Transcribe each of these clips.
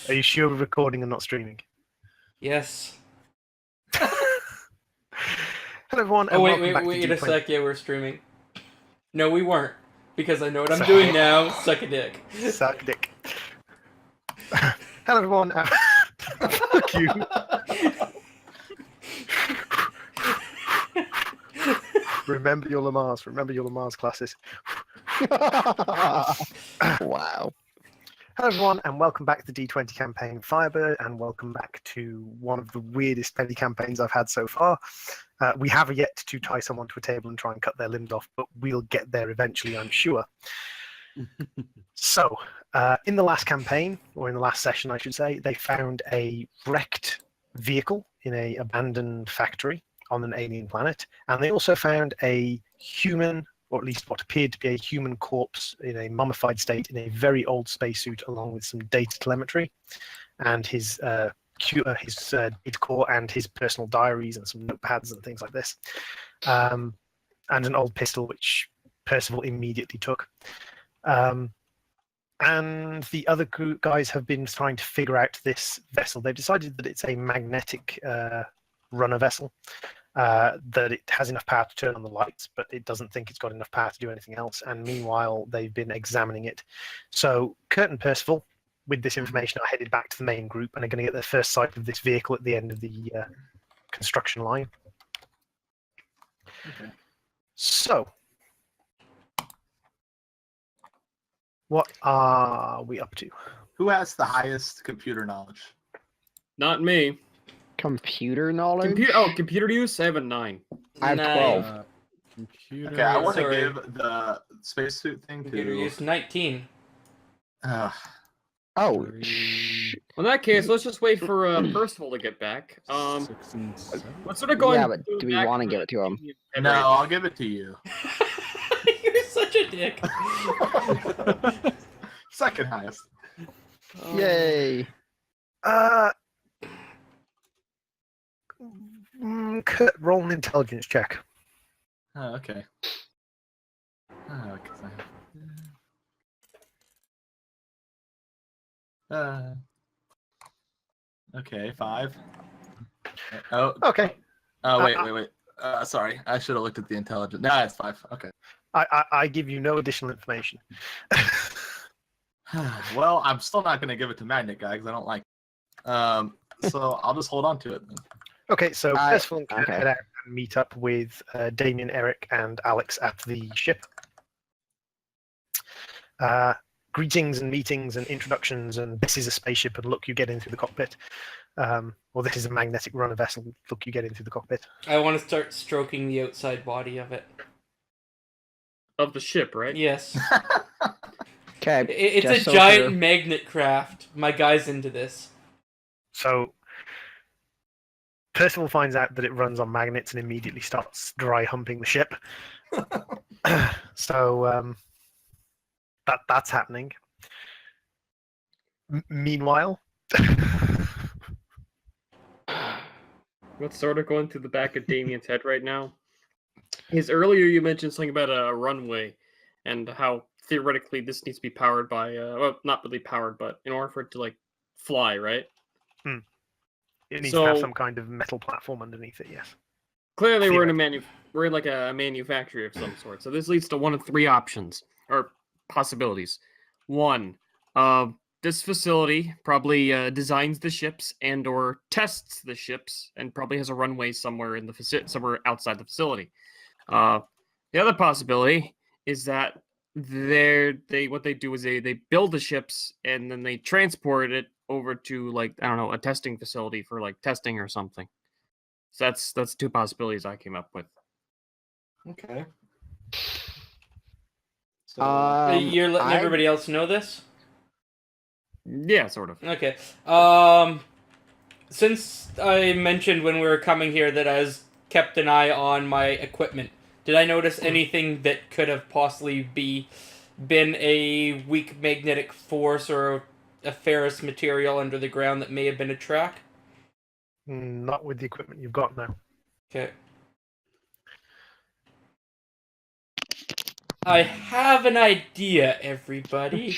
Are you sure we're recording and not streaming? Yes. Hello, everyone. Oh, and wait welcome back to a D20. sec. Yeah, we're streaming. No, we weren't. Because I know what I'm doing now. Suck a dick. Suck dick. Hello, everyone. Fuck you. Remember your Lamars. Remember your Lamars classes. Wow. Hello, everyone, and welcome back to the D20 campaign Firebird, and welcome back to one of the weirdest petty campaigns I've had so far. We have yet to tie someone to a table and try and cut their limbs off, but we'll get there eventually, I'm sure. So, in the last campaign, or in the last session, I should say, they found a wrecked vehicle in an abandoned factory on an alien planet, and they also found a human, or at least what appeared to be a human corpse in a mummified state in a very old spacesuit, along with some data telemetry and his data core and his personal diaries and some notepads and things like this, and an old pistol which Percival immediately took. And the other guys have been trying to figure out this vessel. They've decided that it's a magnetic runner vessel. That it has enough power to turn on the lights, but it doesn't think it's got enough power to do anything else. And meanwhile, they've been examining it. So Kurt and Percival, with this information, are headed back to the main group and are going to get their first sight of this vehicle at the end of the construction line. Okay. So, what are we up to? Who has the highest computer knowledge? Not me. Computer knowledge? Computer use? I have a 9. I have 12. Computer. Okay, I want to Sorry. give the spacesuit thing Computer to. use 19. Oh, Well, in that case, let's just wait for Percival to get back. 6 and 7. What's sort of going? Yeah, but do we want to give it to him? No, I'll give it to you. You're such a dick. Second highest. Yay. Kurt, roll an intelligence check. Oh, okay. Oh, 'cause I have... Okay, 5. Oh. Okay. Oh, wait. Sorry, I should have looked at the intelligence. No, it's 5. Okay. I give you no additional information. Well, I'm still not going to give it to Magnet Guy because I don't like it. So I'll just hold on to it then. Okay, so Percival and Kurt okay. head out and meet up with Damien, Eric, and Alex at the ship. Greetings and meetings and introductions, and this is a spaceship, and look, you get in through the cockpit. Or this is a magnetic runner vessel, look, you get in through the cockpit. I want to start stroking the outside body of it. Of the ship, right? Yes. Okay. It's just a so giant clear. magnet craft. My guy's into this. So Percival finds out that it runs on magnets and immediately starts dry humping the ship. So that's happening. Meanwhile, What's sort of going through the back of Damien's head right now is earlier you mentioned something about a runway and how theoretically this needs to be powered by, well, not really powered, but in order for it to like fly, right? it needs to have So- some kind of metal platform underneath it. Yes. Clearly, we're in like a manufactory of some sort. So this leads to one of 3 options or possibilities. 1, this facility probably designs the ships and/or tests the ships, and probably has a runway somewhere in the somewhere outside the facility. The other possibility is that what they do is they build the ships and then they transport it over to, like, I don't know, a testing facility for like testing or something. So that's 2 possibilities I came up with. Okay. So, You're letting everybody else know this? Yeah, sort of. Okay. Since I mentioned when we were coming here that I was kept an eye on my equipment, did I notice anything that could have possibly been a weak magnetic force or a ferrous material under the ground that may have been a track? Not with the equipment you've got now. Okay. I have an idea, everybody.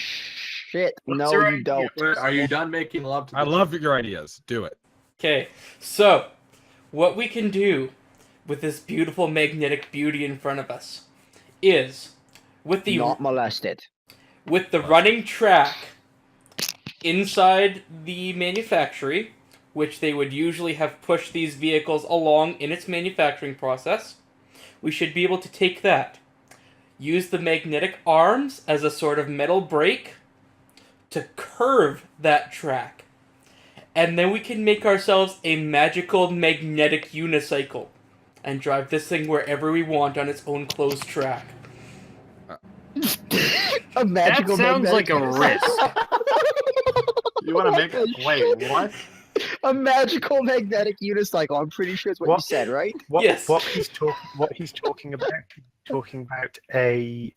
shit. What's No, your you idea? don't. Wait, are you done making love to I this? love your ideas. Do it. Okay, so what we can do with this beautiful magnetic beauty in front of us is with the Not molested. running track inside the manufactory, which they would usually have pushed these vehicles along in its manufacturing process. We should be able to take that, use the magnetic arms as a sort of metal brake to curve that track, and then we can make ourselves a magical magnetic unicycle and drive this thing wherever we want on its own closed track. A magical That sounds magnetic like a risk. You want to make it? Wait, what? A magical magnetic unicycle. I'm pretty sure it's what you What? said, right? Yes. What he's talking about a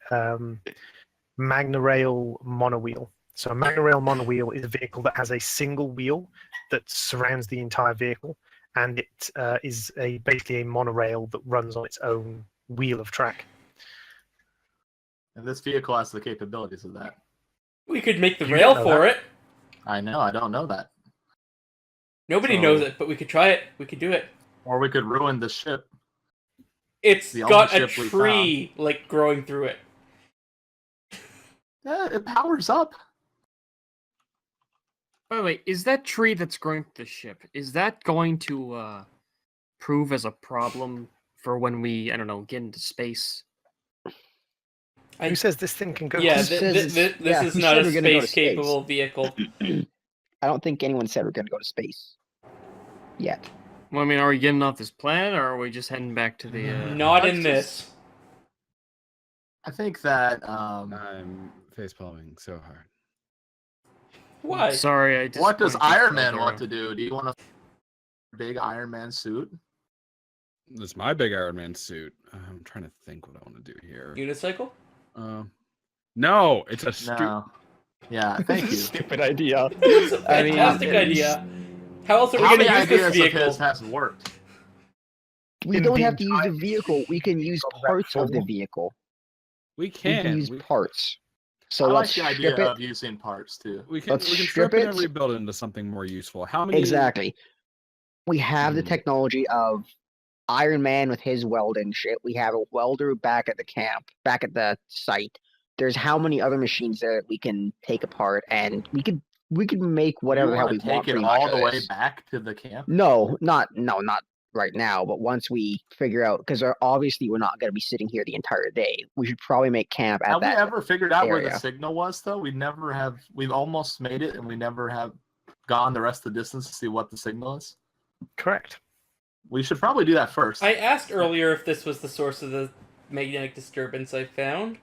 Magnorail monowheel. So a Magnorail monowheel is a vehicle that has a single wheel that surrounds the entire vehicle, and it is basically a monorail that runs on its own wheel of track. And this vehicle has the capabilities of that. We could make the You rail don't know for that. it. I know, I don't know that. Nobody So- knows it, but we could try it. We could do it. Or we could ruin the ship. It's The got only a ship we tree like growing through it. Yeah, it powers up. By the way, is that tree that's growing the ship, is that going to prove as a problem for when we, I don't know, get into space? Who says this thing can go? Yeah, Who to says this it's- is yeah, not who a said we're gonna go to space-capable vehicle. I don't think anyone said we're going to go to space yet. Well, I mean, are we getting off this planet, or are we just heading back to the? Not in Let's this. I think that I'm facepalming so hard. Why? Sorry, I just. what does wanted to Iron throw Man that want around. to do? Do you want a big Iron Man suit? This is my big Iron Man suit. I'm trying to think what I want to do here. Unicycle? No, it's a No. Yeah, thank you. Stupid idea. It's a I mean, fantastic it's- idea. How else are we How going many to use this ideas of vehicle? his has worked? We In don't the have to use the entire vehicle. We can use of that parts of the form. vehicle. We We can can. use We, parts. So I like let's the idea strip it. of using parts too. we can Let's strip strip it and it. rebuild it into something more useful. How many? Exactly. We have the Hmm. technology of Iron Man with his welding shit. We have a welder back at the camp, back at the site. There's how many other machines there that we can take apart, and we could make whatever the you hell wanna we want. take it pretty all much the of way this. back to the camp. No, not right now. But once we figure out, because obviously we're not going to be sitting here the entire day. We should probably make camp at Have we that. ever figured out where the area. signal was though? We never have. We've almost made it, and we never have gone the rest of the distance to see what the signal is. Correct. We should probably do that first. I asked earlier if this was the source of the magnetic disturbance I found.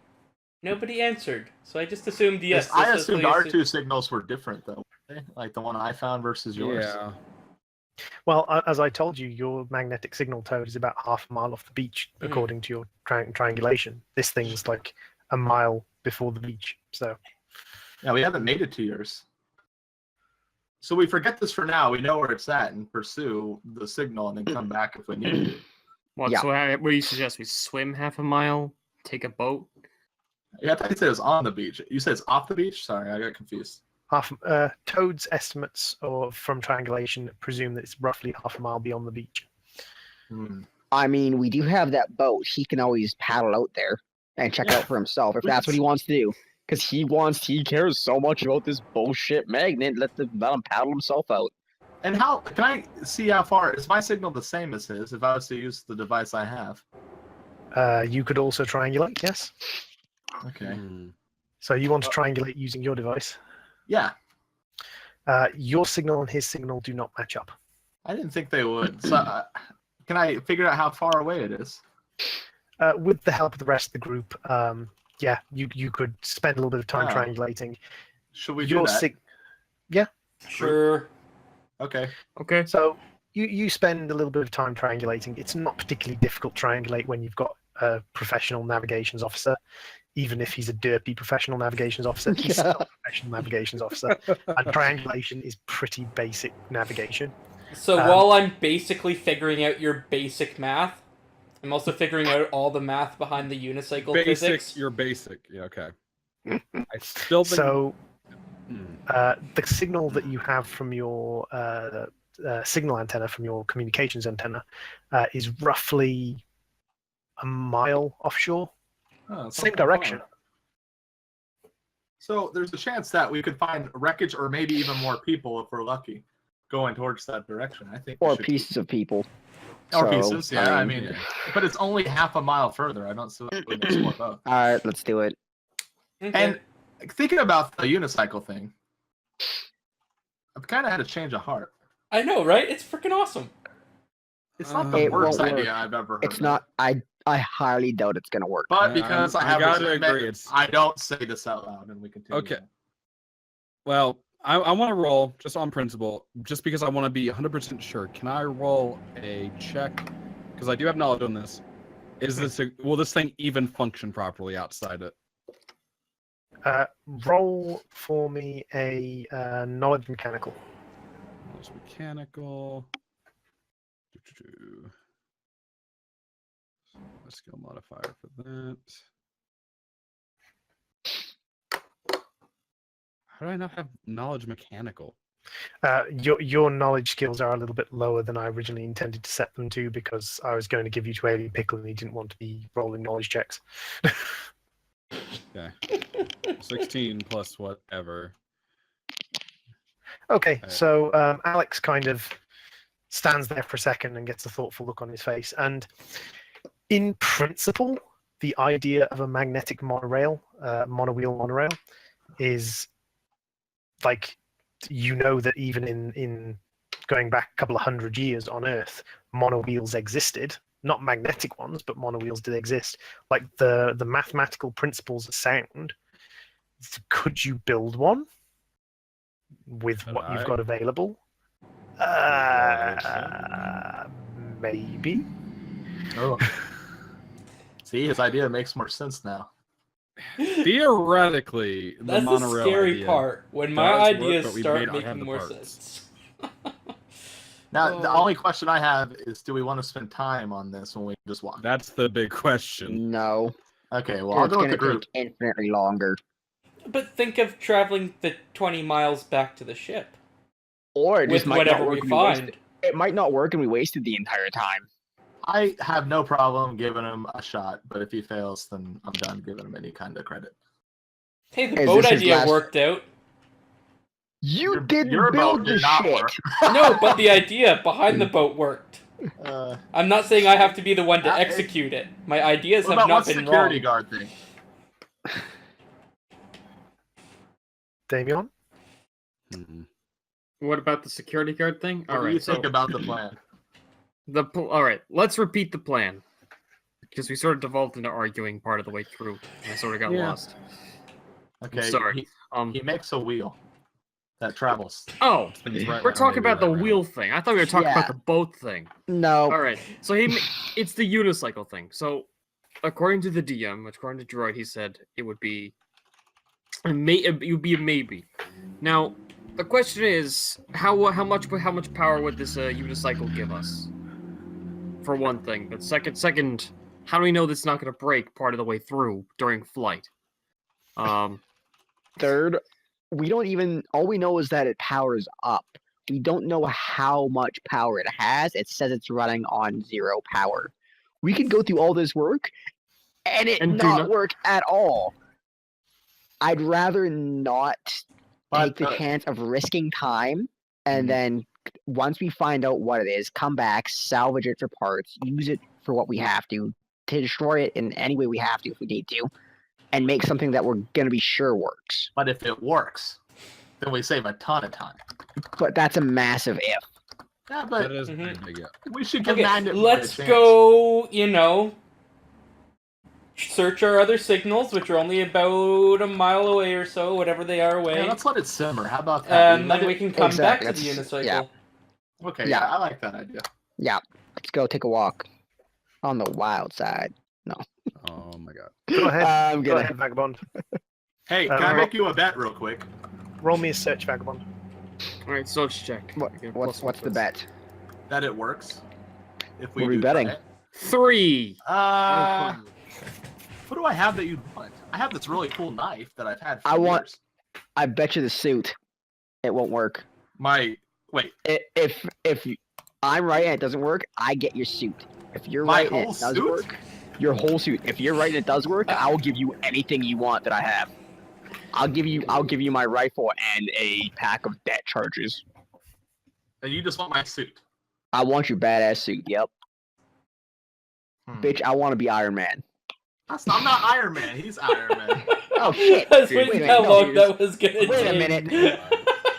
Nobody answered, so I just assumed yes. I this was assumed the our assu- two signals were different though, weren't they? Like the one I found versus yours. Yeah. Well, as I told you, your magnetic signal toad is about half a mile off the beach, Mhm. according to your triangulation. This thing's like a mile before the beach. So Yeah, we haven't made it to yours. So we forget this for now. We know where it's at and pursue the signal and then come back if we need to. What? Yeah. So what do you suggest? We swim half a mile, take a boat. Yeah, I thought you said it was on the beach. You said it's off the beach? Sorry, I got confused. Toad's estimates from triangulation presume that it's roughly half a mile beyond the beach. Hmm. I mean, we do have that boat. He can always paddle out there and check it out for himself if that's what he wants to do. Because he cares so much about this bullshit magnet. Let him paddle himself out. And how can I see how far is my signal the same as his if I was to use the device I have? You could also triangulate, yes. Okay. Hmm. So you want to triangulate using your device. Yeah, Your signal and his signal do not match up. I didn't think they would. So can I figure out how far away it is? With the help of the rest of the group, yeah, you could spend a little bit of time Oh. triangulating. Should we do Your that? Sure. Okay. Okay. So you spend a little bit of time triangulating. It's not particularly difficult to triangulate when you've got a professional navigations officer. Even if he's a derpy professional navigations officer, he's still a professional navigations officer. And triangulation is pretty basic navigation. So while I'm basically figuring out your basic math, I'm also figuring out all the math behind the unicycle Basic. physics. You're basic. Yeah. Okay. I still think. So The signal that you have from your signal antenna, from your communications antenna, is roughly a mile offshore. Oh, that's Same not that direction. far. So there's a chance that we could find wreckage or maybe even more people if we're lucky going towards that direction. I think. Or pieces of people. Or So, pieces, yeah. I mean, yeah. but it's only half a mile further. I don't see why we would explore both. All right, let's do it. Okay. And thinking about the unicycle thing, I've kind of had a change of heart. I know, right? It's freaking awesome. It's not the It worst won't idea work. I've ever heard. It's of. not. I highly doubt it's gonna work. But because I have gotta resentment, agree, it's- I don't say this out loud, and we continue. Okay. Well, I want to roll just on principle, just because I want to be 100% sure. Can I roll a check? Because I do have knowledge on this. Will this thing even function properly outside it? Roll for me a knowledge mechanical. Knowledge mechanical. A skill modifier for that. How do I not have knowledge mechanical? Your knowledge skills are a little bit lower than I originally intended to set them to, because I was going to give you to Alien Pickle and he didn't want to be rolling knowledge checks. Okay. 16 plus whatever. Okay, so Alex kind of stands there for a second and gets a thoughtful look on his face. And in principle, the idea of a magnetic monorail, monowheel monorail, is like, you know that even in going back a couple of hundred years on Earth, monowheels existed. Not magnetic ones, but monowheels did exist. Like the mathematical principles are sound. Could you build one with what you've got available? Maybe. Oh. See, his idea makes more sense now. Theoretically, the That's the monorail scary idea part. When does my work, ideas but we may start not have making the more parts. sense. Now, the only question I have is, do we want to spend time on this when we just walk? That's the big question. No, Okay, well, I'll it's go with gonna the group. take infinitely longer. But think of traveling the 20 miles back to the ship Or it with just might whatever not we work. And find. it might not work, and we wasted the entire time. I have no problem giving him a shot, but if he fails, then I'm done giving him any kind of credit. Hey, the Is boat this his idea last- worked out. You didn't your build boat the did not shit. work. No, but the idea behind the boat worked. I'm not saying I have to be the one to execute it. My ideas What have about not what's been security wrong. guard thing? Damien? Mhm. What about the security guard thing? What do you think about the plan? All right, let's repeat the plan, because we sort of devolved into arguing part of the way through, and I sort of got Yeah. lost. Okay, sorry. He makes a wheel that travels. Oh, Things right we're round, talking maybe about the right wheel thing. I thought we were talking Yeah. about the boat thing. No. All right, so it's the unicycle thing. So, according to the DM, according to Droid, he said it would be it would be a maybe. Now, the question is, how much power would this unicycle give us? For one thing, but second, how do we know that's not going to break part of the way through during flight? Third, we don't even. All we know is that it powers up. We don't know how much power it has. It says it's running on 0 power. We could go through all this work and it And do not not- work at all. I'd rather not But, take the chance of risking time and Mhm. then once we find out what it is, come back, salvage it for parts, use it for what we have to destroy it in any way we have to if we need to, and make something that we're gonna be sure works. But if it works, then we save a ton of time. But that's a massive if. Yeah, That but is Mhm. pretty big. Yeah. we should give Okay, Magnet Boy a let's chance. go, search our other signals, which are only about a mile away or so, whatever they are away. Yeah, let's let it simmer. How about that? And then we can come Exactly, back to the that's- unicycle. yeah. Okay, Yeah. I like that idea. Yeah, let's go take a walk on the wild side. Oh my god. Go ahead. I'm Go gonna. ahead, Vagabond. Hey, can I right. make you a bet real quick? Roll me a search, Vagabond. All right, so let's check. What, Okay, what's plus the one. bet? That it works. If we What are we do betting? try it. 3. What do I have that you'd want? I have this really cool knife that I've had for I want- years. I bet you the suit, it won't work. Wait. If I'm right and it doesn't work, I get your suit. If you're My right and whole it does suit? work, your whole suit. If you're right and it does work, I'll give you anything you want that I have. I'll give you my rifle and a pack of debt charges. And you just want my suit. I want your badass suit. Yep, bitch. I want to be Iron Man. I'm not Iron Man. He's Iron Man. Oh shit! I was Dude, waiting wait how a minute, long no, that was gonna wait a take. minute.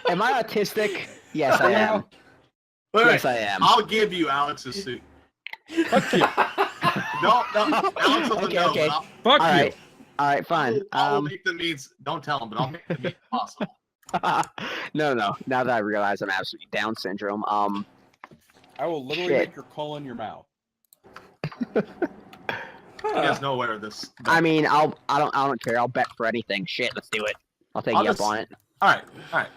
Am I autistic? Yes, I am. Wait, Yes, I am. I'll give you Alex's suit. Fuck you. No, Alex doesn't Okay, know. okay. But Fuck All you. right. All right, fine. I'll make the means. Don't tell him, but I'll make the means possible. No. Now that I realize I'm absolutely Down syndrome, I will literally Shit. make your colon your mouth. You guys know where this. I mean, I don't care. I'll bet for anything. Shit, let's do it. I'll take I'll you just- up on it. All right.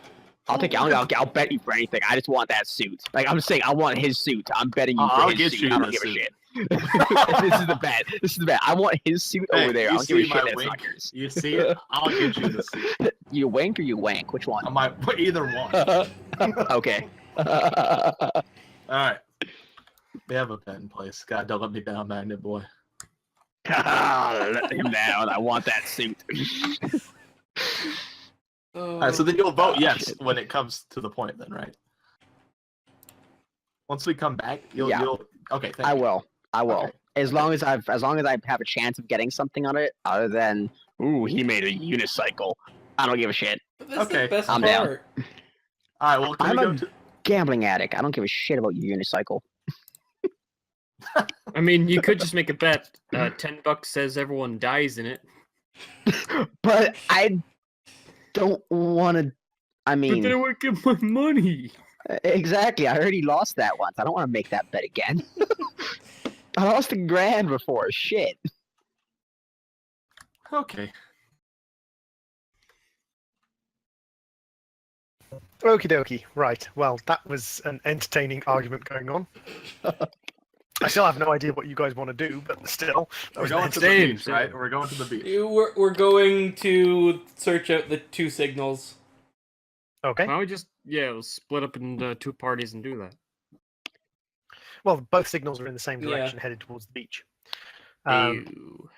I'll take. I'll bet you for anything. I just want that suit. Like I'm saying, I want his suit. I'm betting you for I'll his get suit. you I don't the give a suit. shit. This is the bet. This is the bet. I want his suit Hey, over there. I you don't give a see shit my that it's wink? not yours. You see it? I'll get you the suit. You wink or you wank? Which one? I might put either one. Okay. All right. We have a bet in place. God, don't let me down, Magnet Boy. Let him down. I want that suit. All right, so then you'll vote Oh, yes shit. when it comes to the point, then, right? Once we come back, you'll. Yeah. Okay, thank I you. will. I will. Okay. As long as I have a chance of getting something on it, other than ooh, he made a unicycle. I don't give a shit. That's Okay, the best I'm down. part. All right, well, can I'm we go a- to? Gambling addict. I don't give a shit about your unicycle. I mean, you could just make a bet. $10 says everyone dies in it. But I don't want to. I But then I mean, would get my money. exactly. I already lost that once. I don't want to make that bet again. I lost $1,000 before. Shit. Okay. Okie dokie. Right. Well, that was an entertaining argument going on. I still have no idea what you guys want to do, but still, that We're was going an to the Same, beach, right? We're going to the beach. We're going to search out the two signals. okay. Why don't we just we'll split up into two parties and do that? Well, both signals are in the same Yeah. direction, headed towards the beach. Ew.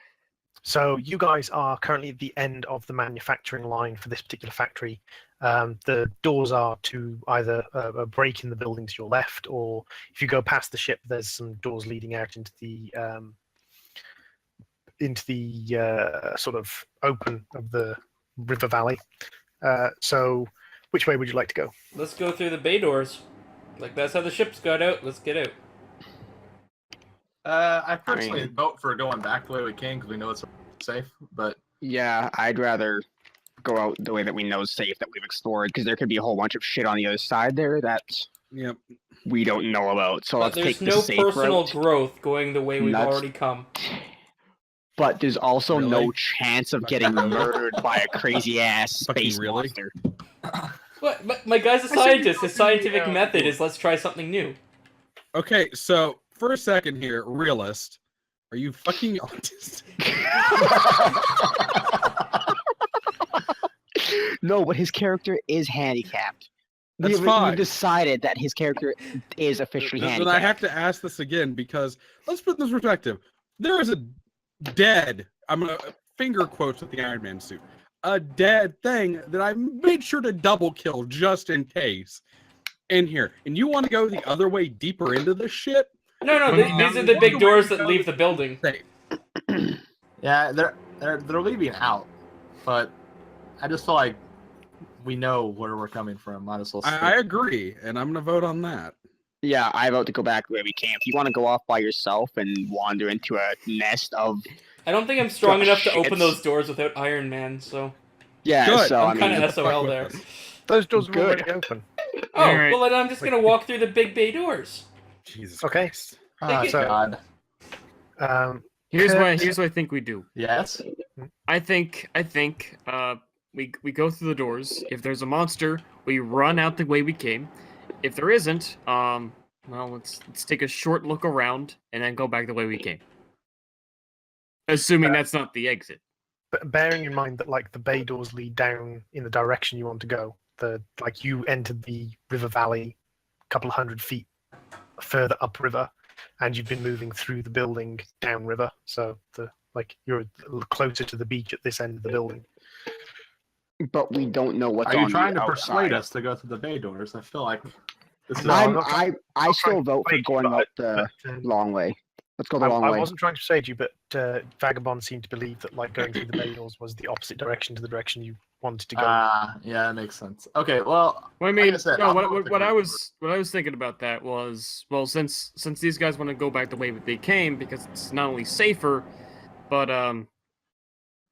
So you guys are currently at the end of the manufacturing line for this particular factory. The doors are to either a break in the building to your left, or if you go past the ship, there's some doors leading out into the sort of open of the river valley. So, which way would you like to go? Let's go through the bay doors. Like that's how the ships got out. Let's get out. I personally vote for going back the way we came because we know it's safe. But Yeah, I'd rather go out the way that we know is safe, that we've explored, because there could be a whole bunch of shit on the other side there that Yep. we don't know about. So But let's there's take the no safe personal route. growth going the way we've Nuts. already come. But there's also no Really? chance of Fucking getting really? murdered by a crazy ass Fucking space really? monster. But my guy's a scientist. His scientific method is let's try something new. Okay, so for a second here, realist, are you fucking autistic? No, but his character is handicapped. That's fine. We've decided that his character is officially Then handicapped. I have to ask this again because let's put this in perspective. There is a dead, I'm gonna finger quotes with the Iron Man suit, a dead thing that I made sure to double kill just in case in here. And you want to go the other way deeper into this shit? No, Well, these are the big doors that leave the building. Safe. yeah, they're leaving out. But I just feel like we know where we're coming from. Might as well. I agree, and I'm gonna vote on that. Yeah, I vote to go back the way we came. If you want to go off by yourself and wander into a nest of I don't think I'm strong enough to open Shits. those doors without Iron Man, so Good. so I'm I kind mean, of SOL with there. this. Those doors are Good. already open. Oh, Alright. well then I'm just gonna walk through the big bay doors. Jesus Okay. Christ. Oh, So- God. Here's Kurt- what I think we do. Yes. I think we go through the doors. If there's a monster, we run out the way we came. If there isn't, well, let's take a short look around and then go back the way we came. Assuming that's not the exit. bearing in mind that like the bay doors lead down in the direction you want to go. Like you entered the river valley a couple of 100 feet further upriver, and you've been moving through the building downriver. So you're closer to the beach at this end of the building. But we don't know what's Are on you trying the to persuade outside. us to go through the bay doors? I feel like this is. No, I'm not I not still trying to vote for persuade you, going but- up the but, long way. Let's go the long I way. wasn't trying to persuade you, but Vagabond seemed to believe that like going through the bay doors was the opposite direction to the direction you wanted to go. Yeah, that makes sense. Okay, well, Well, I mean, like I said, no. I'll What, go with what, the what I group. was thinking about that was, well, since these guys want to go back the way that they came, because it's not only safer, but I'm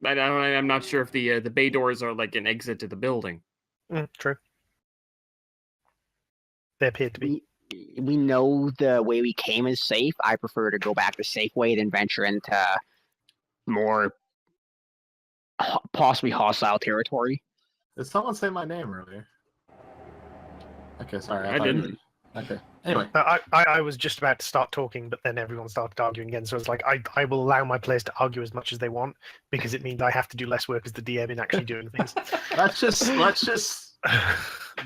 not sure if the bay doors are like an exit to the building. True. They appear to be. We know the way we came is safe. I prefer to go back the safe way than venture into more possibly hostile territory. Did someone say my name earlier? Okay, sorry. I thought you didn't. did. Okay. Anyway, I was just about to start talking, but then everyone started arguing again. So it's like I will allow my players to argue as much as they want because it means I have to do less work as the DM in actually doing things. let's just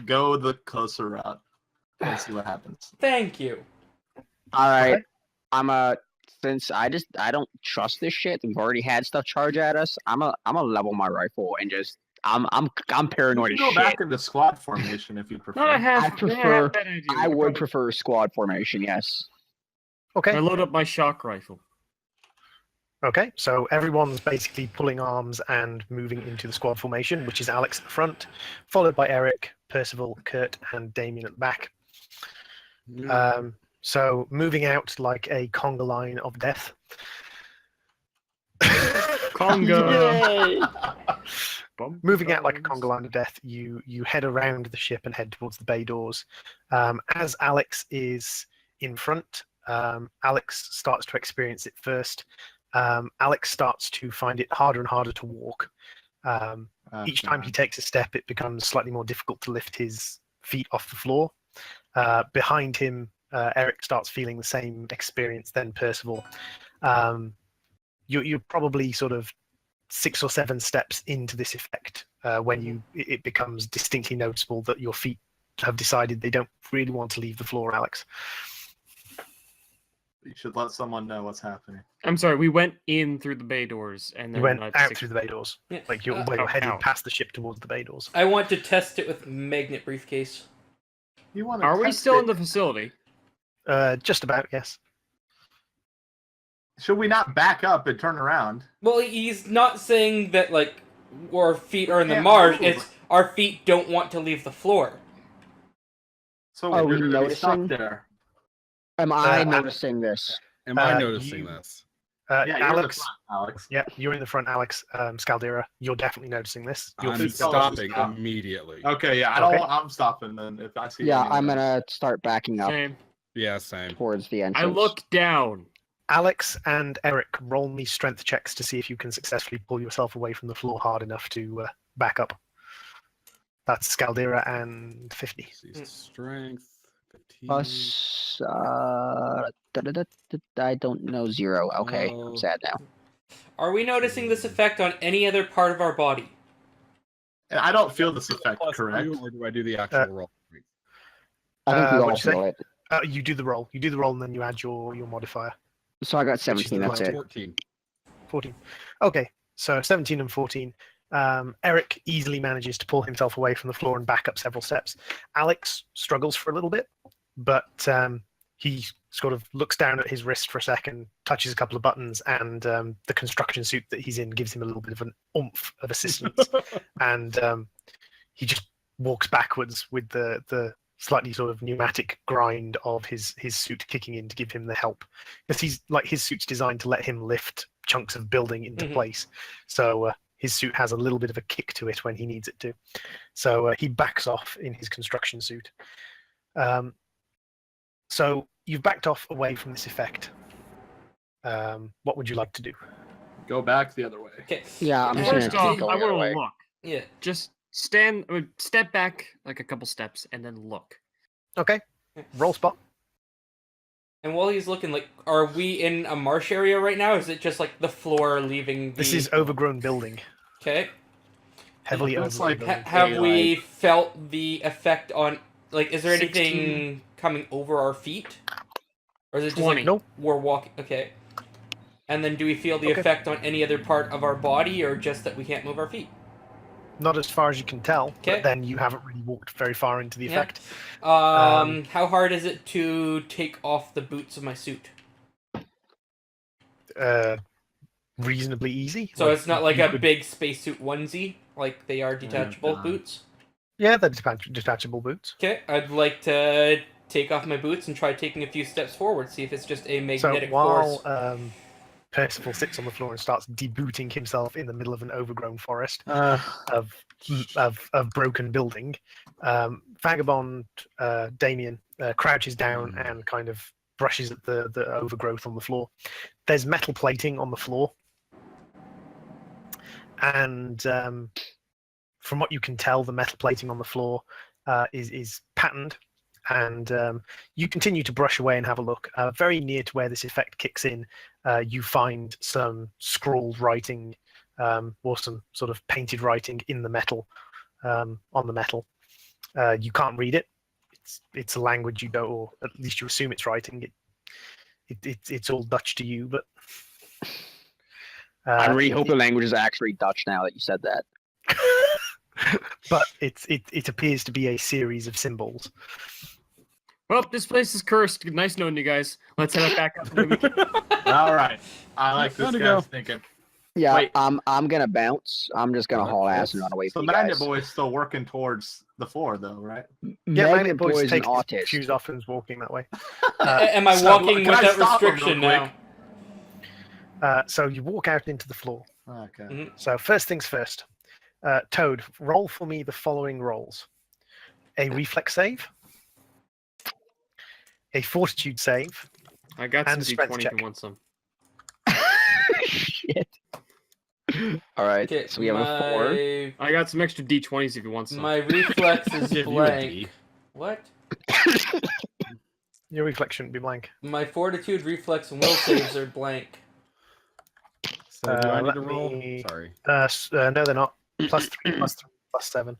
go the closer route and see what happens. Thank you. All right, Okay. Since I don't trust this shit. We've already had stuff charge at us. I'm a level my rifle and just I'm paranoid You as can go shit. back into squad formation if you prefer. Not a half. I not a prefer- half bad idea. I could would probably- prefer squad formation. Yes. Okay. I load up my shock rifle. Okay, so everyone's basically pulling arms and moving into the squad formation, which is Alex at the front, followed by Eric, Percival, Kurt, and Damien at the back. So moving out like a conga line of death. Conga. Moving out like a conga line of death, you head around the ship and head towards the bay doors. As Alex is in front, Alex starts to experience it first. Alex starts to find it harder and harder to walk. Each time he takes a step, it becomes slightly more difficult to lift his feet off the floor. Behind him, Eric starts feeling the same experience, then Percival. You're probably sort of 6 or 7 steps into this effect when it becomes distinctly noticeable that your feet have decided they don't really want to leave the floor, Alex. You should let someone know what's happening. I'm sorry. We went in through the bay doors and then You went out six- through the bay doors. Yeah. Like you're Uh, heading ow. past the ship towards the bay doors. I want to test it with magnet briefcase. You want Are we still in the facility? Just about, yes. Should we not back up and turn around? Well, he's not saying that like our feet are in the Can't marsh. move. It's our feet don't want to leave the floor. So Are we're we gonna be stuck noticing? there. Am I Uh, noticing this? Am I uh, noticing you- this? Yeah, you're in the Alex, front, Alex. yeah, you're in the front, Alex. Scaldera, you're definitely noticing this. Your I'm feet tell us to stopping stop. immediately. Okay, yeah, I don't Okay. want. I'm stopping then. If I see. Yeah, anyone. I'm gonna start backing up Same. Yeah, same. towards the I entrance. look down. Alex and Eric, roll me strength checks to see if you can successfully pull yourself away from the floor hard enough to back up. That's Scaldera and 50. Strength. 15. Plus, I don't know 0. Okay, No. I'm sad now. Are we noticing this effect on any other part of our body? And I don't feel this effect. Plus Correct. 2, or do I do the actual roll? I think we all what'd you say? feel it. You do the roll. You do the roll, and then you add your modifier. So I got is 17. the That's last it. 14. 14. Okay, so 17 and 14. Eric easily manages to pull himself away from the floor and back up several steps. Alex struggles for a little bit, but he sort of looks down at his wrist for a second, touches a couple of buttons, and the construction suit that he's in gives him a little bit of an oomph of assistance. And he just walks backwards with the slightly sort of pneumatic grind of his suit kicking in to give him the help, because he's like, his suit's designed to let him lift chunks of building into Mhm. place, so his suit has a little bit of a kick to it when he needs it to. So he backs off in his construction suit. So you've backed off away from this effect. What would you like to do? Go back the other way. Okay. Yeah, I'm just First gonna off, keep I going the other want way. to look. Yeah. Just step back like a couple steps and then look. Okay, roll spot. And while he's looking, like, are we in a marsh area right now? Or is it just like the floor leaving? This is overgrown building, Okay. heavily It looks overgrown like- building. Have we felt the effect on? Like, is there anything 16. coming over our feet, or is it just 20. like Nope. we're walking? Okay. And then do we feel the Okay. effect on any other part of our body, or just that we can't move our feet? Not as far as you can tell, Okay. but then you haven't really walked very far into the Yeah. effect. How hard is it to take off the boots of my suit? Reasonably easy. So it's not like you a could- big spacesuit onesie, like they are detachable God. boots. Yeah, they're detachable boots. Okay, I'd like to take off my boots and try taking a few steps forward, see if it's just a So magnetic while force. Percival sits on the floor and starts debooting himself in the middle of an overgrown forest Uh, of broken building, Vagabond Damien crouches down and kind of brushes at the overgrowth on the floor. There's metal plating on the floor, and from what you can tell, the metal plating on the floor is patterned. And you continue to brush away and have a look. Very near to where this effect kicks in, you find some scrawled writing or some sort of painted writing in the metal, on the metal. You can't read it. It's a language you don't, or at least you assume it's writing. It's all Dutch to you, but I really hope the language is actually Dutch now that you said that. but it appears to be a series of symbols. Well, this place is cursed. Nice knowing you guys. Let's head back up. All right. I like this Time to guy's go. thinking. Yeah, Wait. I'm gonna bounce. I'm just gonna haul ass and run away So from you Magnet guys. Boy's still working towards the floor, though, right? Yeah, Magnet Boy's Boy's an taking his autist. shoes off and is walking that way. Am I so walking can I without stop him restriction real now? quick? So you walk out into the floor. Okay. Mhm. So first things first. Toad, roll for me the following rolls: a reflex save, a fortitude save. I got And some strength D20 if check. you want some. Shit. All right, Okay, so we have a 4. I got some extra D20s if you want some. My reflex is Give you a blank. D. What? Your reflex shouldn't be blank. My fortitude, reflex, and will saves are blank. So do I need let to roll? me- Sorry. No, they're not. +3, +3, +7.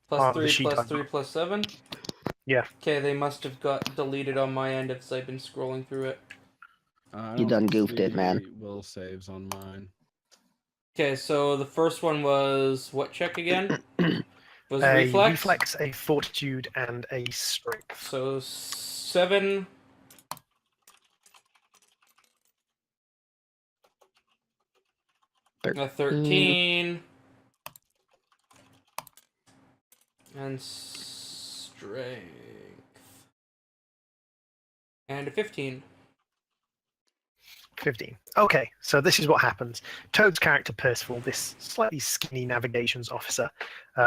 Plus On the 3, sheet plus I've 3, got. plus 7? Yeah. Okay, they must have got deleted on my end as I've been scrolling through it. I You don't done goofed it, man. see Will saves on mine. Okay, so the first one was what check again? Was A reflex? reflex, a fortitude, and a strength. So 7. A 13. And strength. And a 15. 15. Okay, so this is what happens. Toad's character Percival, this slightly skinny navigations officer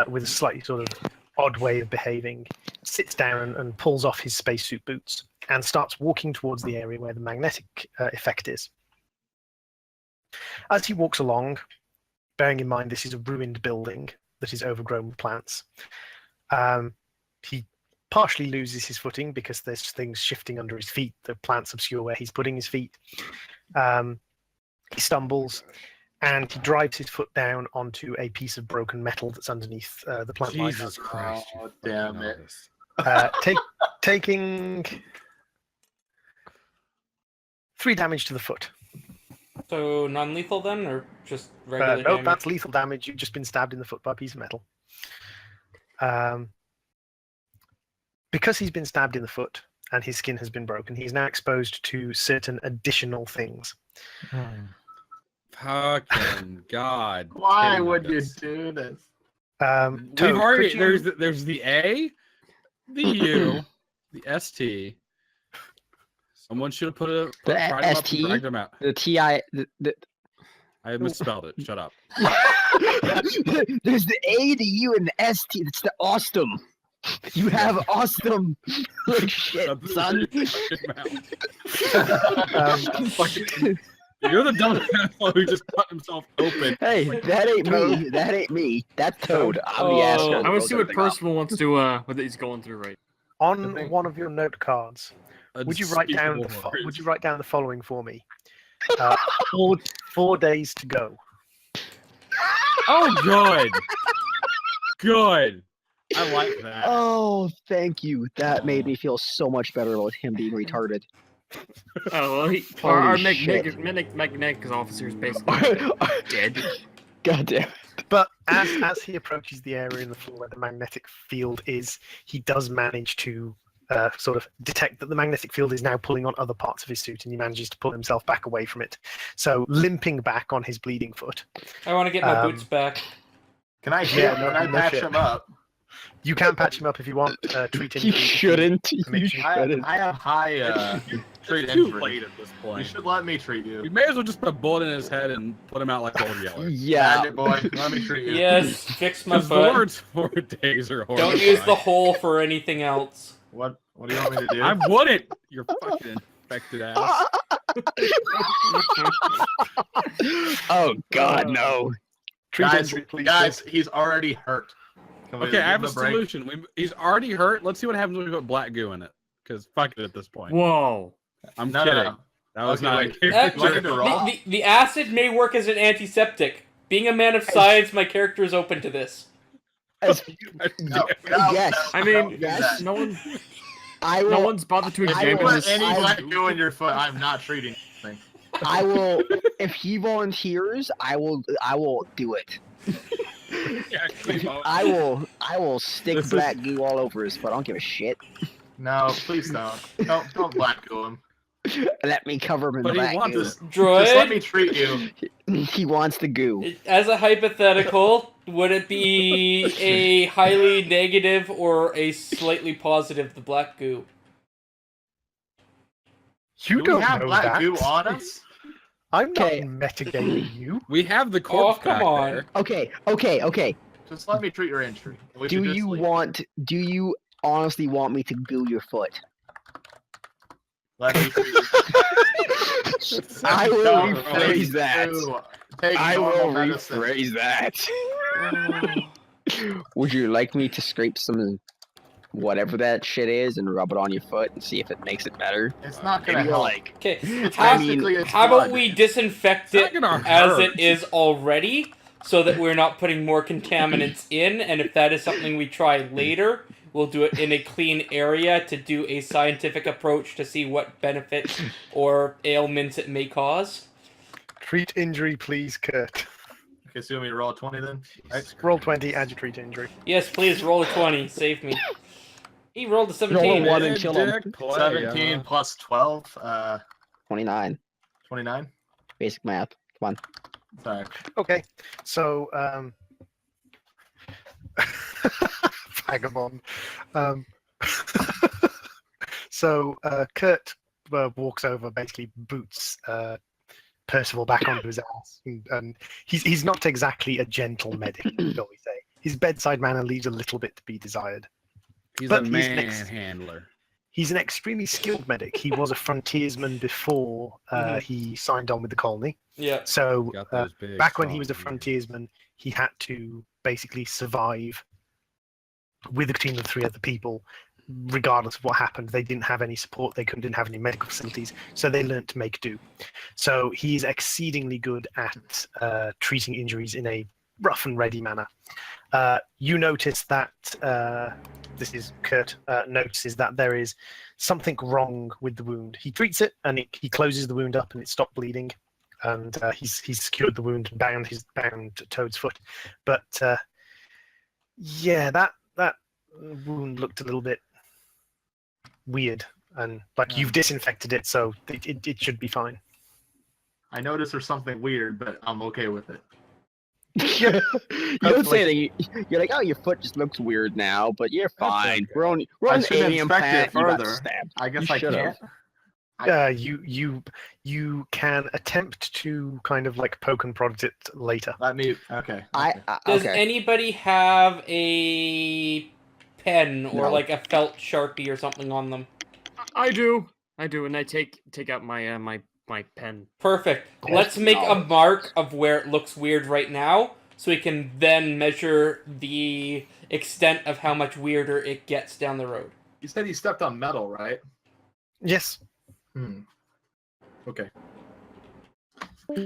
with a slightly sort of odd way of behaving, sits down and pulls off his spacesuit boots and starts walking towards the area where the magnetic effect is. As he walks along, bearing in mind this is a ruined building that is overgrown with plants, he partially loses his footing because there's things shifting under his feet. The plants obscure where he's putting his feet. He stumbles and he drives his foot down onto a piece of broken metal that's underneath the plant line. Jesus Christ. you Oh, fucking damn it. artist. Taking 3 damage to the foot. So non-lethal then, or just regular No, damage? that's lethal damage. You've just been stabbed in the foot by a piece of metal. Because he's been stabbed in the foot and his skin has been broken, he's now exposed to certain additional things. Fucking God. Why damn would you this. do this? Toad, We've already could you- there's the A, the U, the ST. Someone should have put a The fried them up and ST? dragged them out. The TI. The... I misspelled it. Shut up. There's the A, the U, and the ST. It's the awesome. You have awesome. Like shit, Shut the son. fucking mouth. You're the dumb asshole who just cut himself open. Hey, that ain't me. That ain't me. That's Toad. I'm the asshole. Oh. I want to see what Everything up. Percival wants to what he's going through right. On thing- one of your note cards, would you write down would you write down the following for me? 4 days to go. Oh, good. Good. I like that. Oh, thank you. That made me feel so much better about him being retarded. Oh, well, our Holy shit. magnetic officer is basically dead. God damn. But as he approaches the area in the floor where the magnetic field is, he does manage to sort of detect that the magnetic field is now pulling on other parts of his suit, and he manages to pull himself back away from it. So limping back on his bleeding foot. I want to get my boots back. Can I Yeah, no- can I no patch shit. him up? You can patch him up if you want. Treat him. You shouldn't. Make You sure- shouldn't. I have high treat It's too injury. late at this You point. should let me treat You you. may as well just put a bullet in his head and put him out like Old Yeller. Yeah. Bandit boy, let me treat you. Yes, fix my Because the foot. words 4 days are horrible. Don't use the hole for anything else. What do you want me to do? I wouldn't. You're fucking infected ass. Oh God, no. Treat guys, injury, please. guys, he's already hurt. Can we Okay, I give have him a break? solution. He's already hurt. Let's see what happens when we put black goo in it. Because fuck it at this point. Whoa. I'm No, kidding. no. That was Okay, not wait. a Do I need Actually, to roll? the acid may work as an antiseptic. Being a man of science, my character is open to this. No, no, Yes. no, I no, mean, yes. no one, I no will. one's bothered to If I you examine will- put this. any I- black goo in your foot, I'm not treating anything. I will. If he volunteers, I will do it. I will stick This is- black goo all over his foot. I don't give a shit. No, please don't. Don't black goo him. Let me cover him in But he black wants goo. Just let me Droid, treat you. He wants the goo. as a hypothetical, would it be a highly negative or a slightly positive, the black goo? You Do don't we have know black that. goo on us? I'm not Okay. metagaming you. We have the corpse come back on. there. Okay. Just let me treat your injury. We Do should just you leave. do you honestly want me to goo your foot? Let me treat your I will Don't rephrase take that. goo. Take I normal will medicine. rephrase that. Would you like me to scrape some whatever that shit is and rub it on your foot and see if it makes it better? It's not gonna Maybe help. like Okay, It's how, basically it's how about blood. we disinfect It's it not gonna as hurt. it is already, so that we're not putting more contaminants in, and if that is something we try later, we'll do it in a clean area to do a scientific approach to see what benefits or ailments it may cause. Treat injury, please, Kurt. Okay, so you want me to roll a 20 then? Right? Roll 20, add your treat injury. Yes, please, roll a 20, save me. He rolled a Roll 17. a one and kill him. Dick play, 17 plus 12, 29. 29. Basic math. Come on. Sorry. Okay, so vagabond. So Kurt walks over, basically boots Percival back onto his ass, and he's not exactly a gentle medic, shall we say. His bedside manner leaves a little bit to be desired. He's But a he's next- manhandler. He's an extremely skilled medic. He was a frontiersman before he signed on with the colony. Yeah. So Got those big back when he was a strong ears. frontiersman, he had to basically survive with a team of 3 other people, regardless of what happened. They didn't have any support. They didn't have any medical facilities, so they learned to make do. So he's exceedingly good at treating injuries in a rough and ready manner. You notice that this is Kurt notices that there is something wrong with the wound. He treats it and he closes the wound up and it stopped bleeding, and he's secured the wound and bound Toad's foot. But yeah, that wound looked a little bit weird, and like you've disinfected it, so it should be fine. I noticed there's something weird, but I'm okay with it. You don't say that. You're like, oh, your foot just looks weird now, but you're fine. okay. We're on I an should alien inspect it planet. You got further. stabbed. I guess You I should've. can't. You can attempt to kind of like poke and prod it later. Let me. Okay. Does Okay. anybody have a pen or No. like a felt Sharpie or something on them? I do, and I take out my my pen. Perfect. Course Let's make a not. mark of where it looks weird right now, so we can then measure the extent of how much weirder it gets down the road. You said he stepped on metal, right? Yes. Okay.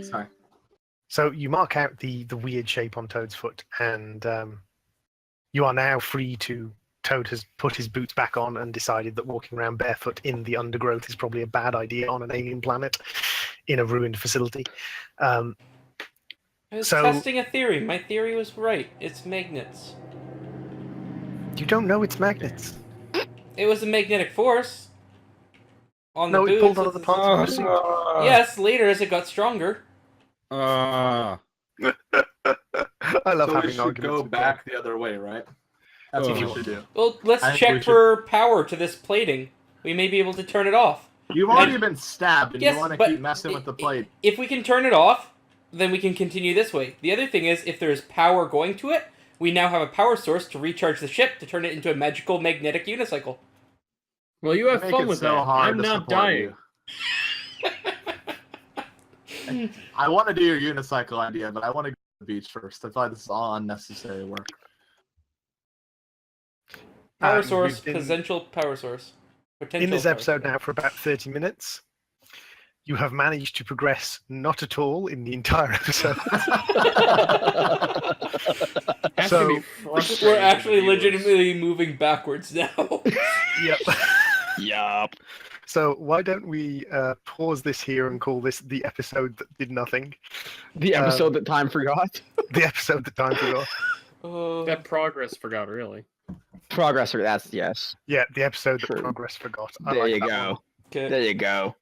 Sorry. So you mark out the weird shape on Toad's foot, and you are now free to. Toad has put his boots back on and decided that walking around barefoot in the undergrowth is probably a bad idea on an alien planet in a ruined facility. I was testing a theory. My theory was right. It's magnets. You don't know it's magnets. It was a magnetic force. On the No, boots. it pulled out of the parts of the suit. Yes, later as it got stronger. I love So we having should arguments. go with back the other way, right? That's what we should do. Well, let's I think check we should- for power to this plating. We may be able to turn it off. You've already been stabbed, and Yes, you want to but keep messing with the plate. If we can turn it off, then we can continue this way. The other thing is, if there's power going to it, we now have a power source to recharge the ship to turn it into a magical magnetic unicycle. Well, you have Make fun it with so that. hard I'm to not support dying. you. I want to do your unicycle idea, but I want to go to the beach first. I feel like this is all unnecessary work. Power we've source, been- potential power source. Potential In this power episode source. now for about 30 minutes, you have managed to progress not at all in the entire episode. Has So- to be frustrating We're for the actually viewers. legitimately moving backwards now. Yep. Yup. So why don't we pause this here and call this the episode that did nothing? The episode that time forgot. The episode that time forgot. That progress forgot, really. Progressor, that's yes. Yeah, the episode that True. progress forgot. I There like you that go. one. Okay. There you go.